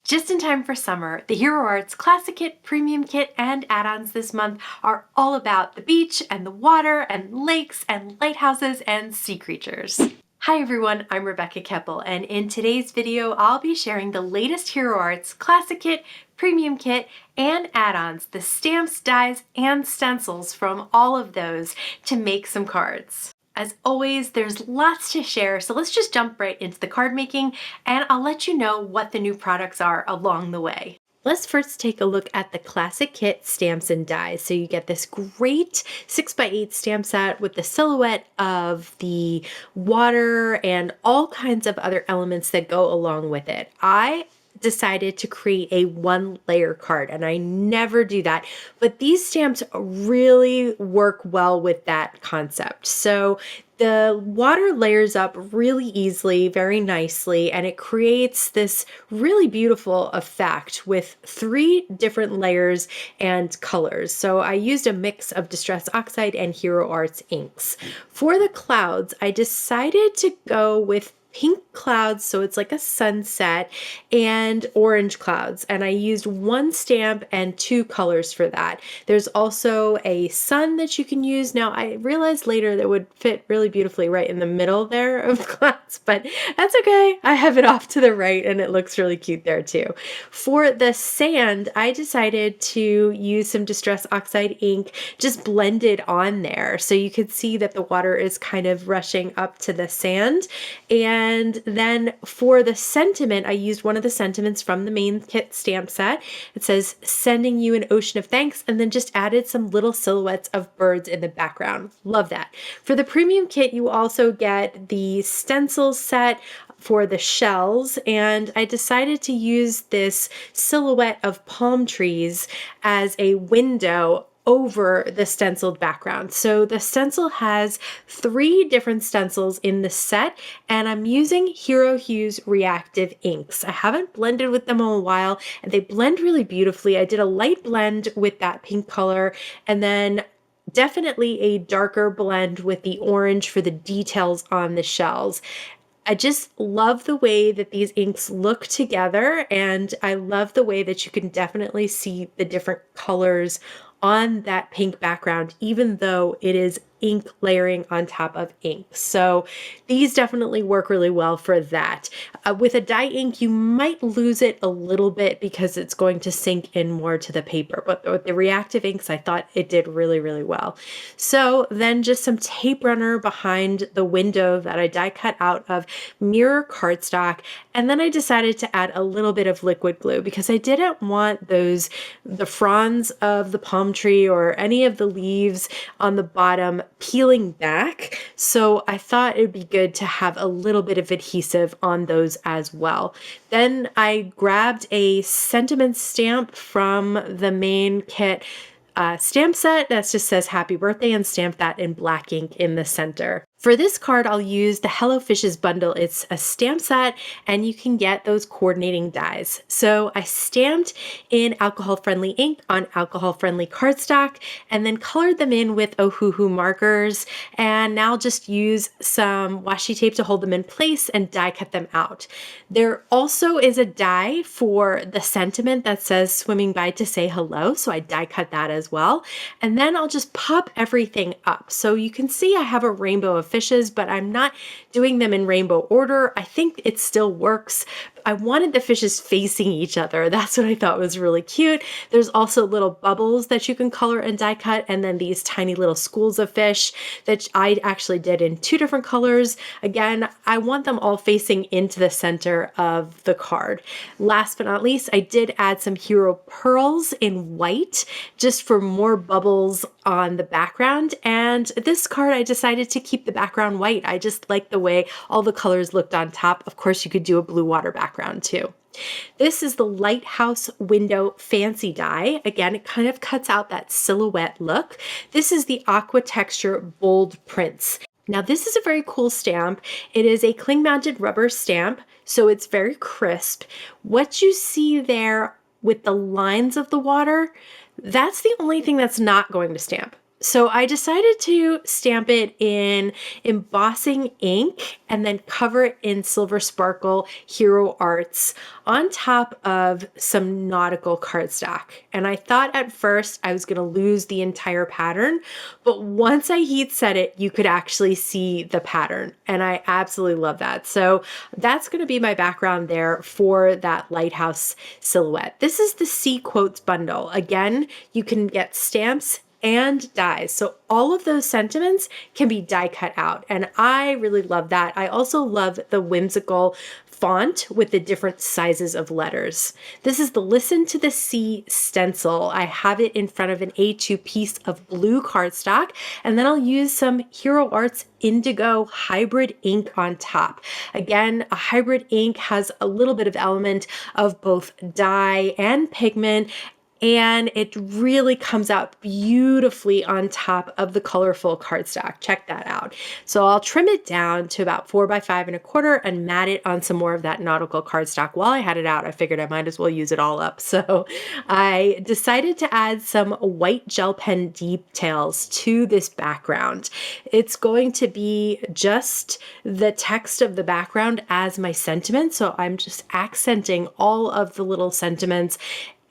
Just in time for summer, the Hero Arts Classic Kit, Premium Kit, and add-ons this month are all about the beach and the water and lakes and lighthouses and sea creatures. Hi everyone, I'm Rebecca Keppel, and in today's video I'll be sharing the latest Hero Arts Classic Kit, Premium Kit, and add-ons, the stamps, dies, and stencils from all of those to make some cards. As always, there's lots to share, so let's just jump right into the card making, and I'll let you know what the new products are along the way. Let's first take a look at the Classic Kit stamps and dies. So you get this great 6x8 stamp set with the silhouette of the water and all kinds of other elements that go along with it. I decided to create a one layer card, and I never do that, but these stamps really work well with that concept. So the water layers up really easily, very nicely, and it creates this really beautiful effect with 3 different layers and colors. So I used a mix of Distress Oxide and Hero Arts inks. For the clouds, I decided to go with pink clouds, so it's like a sunset, and orange clouds, and I used 1 stamp and 2 colors for that. There's also a sun that you can use. Now I realized later that would fit really beautifully right in the middle there of the clouds, but that's okay. I have it off to the right and it looks really cute there too. For the sand, I decided to use some Distress Oxide ink, just blended on there so you could see that the water is kind of rushing up to the sand. And then for the sentiment, I used one of the sentiments from the main kit stamp set. It says, "Sending you an ocean of thanks," and then just added some little silhouettes of birds in the background. Love that. For the premium kit, you also get the stencil set for the shells, and I decided to use this silhouette of palm trees as a window over the stenciled background. So the stencil has 3 different stencils in the set, and I'm using Hero Hues reactive inks. I haven't blended with them in a while, and they blend really beautifully. I did a light blend with that pink color, and then definitely a darker blend with the orange for the details on the shells. I just love the way that these inks look together, and I love the way that you can definitely see the different colors on that pink background, even though it is ink layering on top of ink. So these definitely work really well for that. With a dye ink, you might lose it a little bit because it's going to sink in more to the paper, but with the reactive inks, I thought it did really, really well. So then just some tape runner behind the window that I die cut out of mirror cardstock, and then I decided to add a little bit of liquid glue because I didn't want the fronds of the palm tree or any of the leaves on the bottom peeling back. So I thought it'd be good to have a little bit of adhesive on those as well. Then I grabbed a sentiment stamp from the main kit stamp set that just says happy birthday and stamped that in black ink in the center. For this card, I'll use the Hello Fishes bundle. It's a stamp set, and you can get those coordinating dies. So I stamped in alcohol-friendly ink on alcohol-friendly cardstock, and then colored them in with Ohuhu markers, and now just use some washi tape to hold them in place and die cut them out. There also is a die for the sentiment that says swimming by to say hello, so I die cut that as well. And then I'll just pop everything up. So you can see I have a rainbow of fishes, but I'm not doing them in rainbow order. I think it still works. I wanted the fishes facing each other. That's what I thought was really cute. There's also little bubbles that you can color and die cut, and then these tiny little schools of fish that I actually did in 2 different colors. Again, I want them all facing into the center of the card. Last but not least, I did add some hero pearls in white just for more bubbles on the background, and this card I decided to keep the background white. I just like the way all the colors looked on top. Of course, you could do a blue water background too. This is the Lighthouse Window Fancy Die. Again, it kind of cuts out that silhouette look. This is the Aqua texture bold prints. Now this is a very cool stamp. It is a cling mounted rubber stamp, so it's very crisp. What you see there with the lines of the water, that's the only thing that's not going to stamp. So I decided to stamp it in embossing ink and then cover it in Silver Sparkle Hero Arts on top of some nautical cardstock. And I thought at first I was going to lose the entire pattern, but once I heat set it, you could actually see the pattern. And I absolutely love that. So that's going to be my background there for that lighthouse silhouette. This is the Sea Quotes bundle. Again, you can get stamps and dies. So all of those sentiments can be die cut out. And I really love that. I also love the whimsical font with the different sizes of letters. This is the Listen to the Sea stencil. I have it in front of an A2 piece of blue cardstock, and then I'll use some Hero Arts Indigo hybrid ink on top. Again, a hybrid ink has a little bit of element of both dye and pigment, and it really comes out beautifully on top of the colorful cardstock. Check that out. So I'll trim it down to about 4 by 5 1/4 and mat it on some more of that nautical cardstock. While I had it out, I figured I might as well use it all up. So I decided to add some white gel pen details to this background. It's going to be just the text of the background as my sentiment. So I'm just accenting all of the little sentiments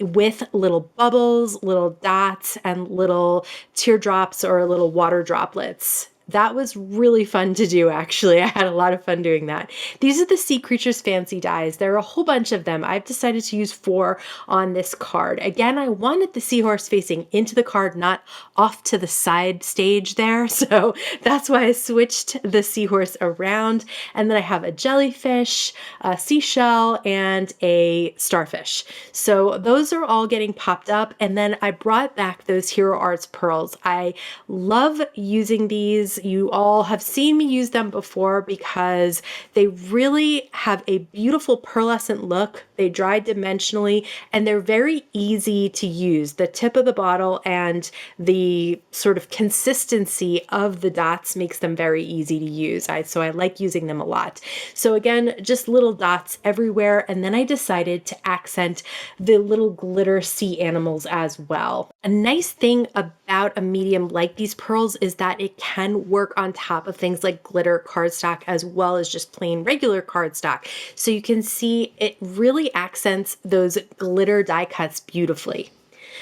with little bubbles, little dots, and little teardrops or little water droplets. That was really fun to do, actually. I had a lot of fun doing that. These are the Sea Creatures Fancy dies. There are a whole bunch of them. I've decided to use 4 on this card. Again, I wanted the seahorse facing into the card, not off to the side stage there. So that's why I switched the seahorse around. And then I have a jellyfish, a seashell, and a starfish. So those are all getting popped up. And then I brought back those Hero Arts pearls. I love using these. You all have seen me use them before because they really have a beautiful pearlescent look. They dry dimensionally and they're very easy to use. The tip of the bottle and the sort of consistency of the dots makes them very easy to use. So I like using them a lot. So again, just little dots everywhere. And then I decided to accent the little glitter sea animals as well. A nice thing about a medium like these pearls is that it can work on top of things like glitter cardstock as well as just plain regular cardstock. So you can see it really accents those glitter die cuts beautifully.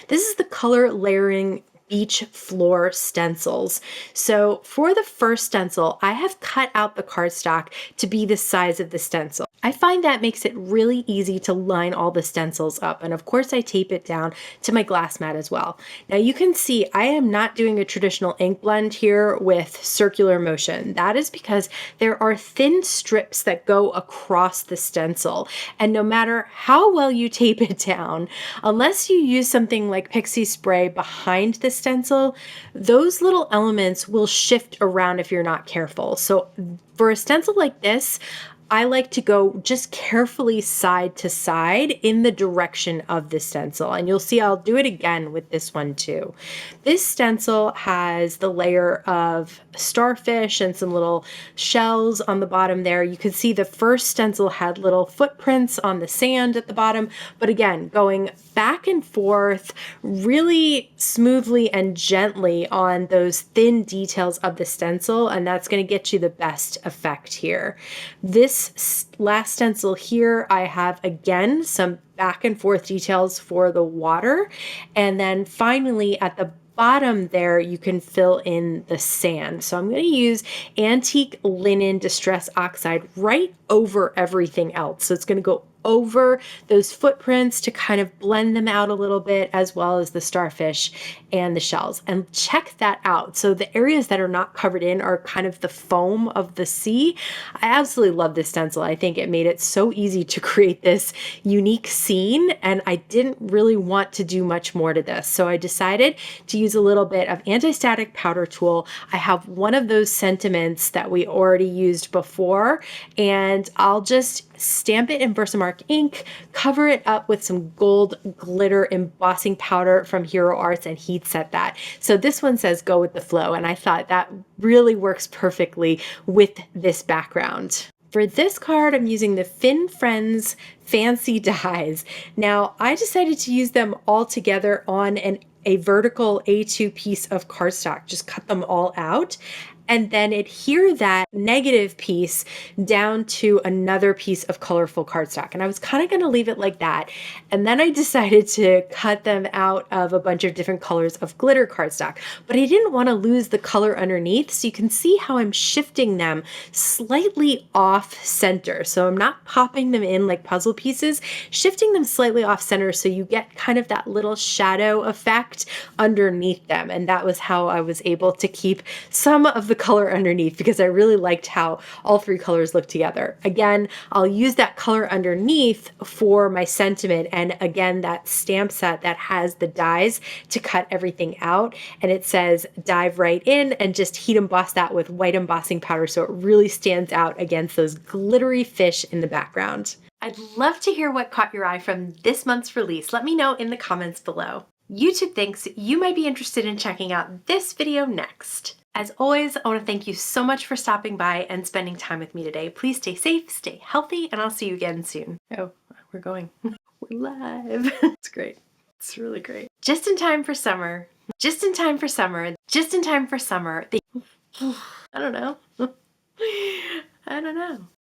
This is the color layering beach floor stencils. So for the first stencil, I have cut out the cardstock to be the size of the stencil. I find that makes it really easy to line all the stencils up. And of course I tape it down to my glass mat as well. Now you can see I am not doing a traditional ink blend here with circular motion. That is because there are thin strips that go across the stencil. And no matter how well you tape it down, unless you use something like pixie spray behind the stencil, those little elements will shift around if you're not careful. So for a stencil like this, I like to go just carefully side to side in the direction of the stencil. And you'll see I'll do it again with this one too. This stencil has the layer of starfish and some little shells on the bottom there. You can see the first stencil had little footprints on the sand at the bottom. But again, going back and forth really smoothly and gently on those thin details of the stencil. And that's going to get you the best effect here. This last stencil here, I have again some back and forth details for the water. And then finally at the bottom there, you can fill in the sand. So I'm going to use Antique Linen Distress Oxide right over everything else. So it's going to go over those footprints to kind of blend them out a little bit, as well as the starfish and the shells. And check that out. So the areas that are not covered in are kind of the foam of the sea. I absolutely love this stencil. I think it made it so easy to create this unique scene, and I didn't really want to do much more to this. So I decided to use a little bit of anti-static powder tool. I have one of those sentiments that we already used before, and I'll just stamp it in Versamark ink, cover it up with some gold glitter embossing powder from Hero Arts, and heat set that. So this one says go with the flow, and I thought that really works perfectly with this background. For this card, I'm using the Fin Friends Fancy Dies. Now, I decided to use them all together on an a vertical A2 piece of cardstock, just cut them all out, and then adhere that negative piece down to another piece of colorful cardstock. And I was kind of going to leave it like that. And then I decided to cut them out of a bunch of different colors of glitter cardstock, but I didn't want to lose the color underneath. So you can see how I'm shifting them slightly off center. So I'm not popping them in like puzzle pieces, shifting them slightly off center so you get kind of that little shadow effect underneath them. And that was how I was able to keep some of the color underneath, because I really liked how all three colors look together. Again, I'll use that color underneath for my sentiment, and again, that stamp set that has the dies to cut everything out, and it says dive right in, and just heat emboss that with white embossing powder so it really stands out against those glittery fish in the background. I'd love to hear what caught your eye from this month's release. Let me know in the comments below. YouTube thinks you might be interested in checking out this video next. As always, I want to thank you so much for stopping by and spending time with me today. Please stay safe, stay healthy, and I'll see you again soon. Oh, we're going. We're live. It's great. It's really great. Just in time for summer. Just in time for summer. Just in time for summer. I don't know.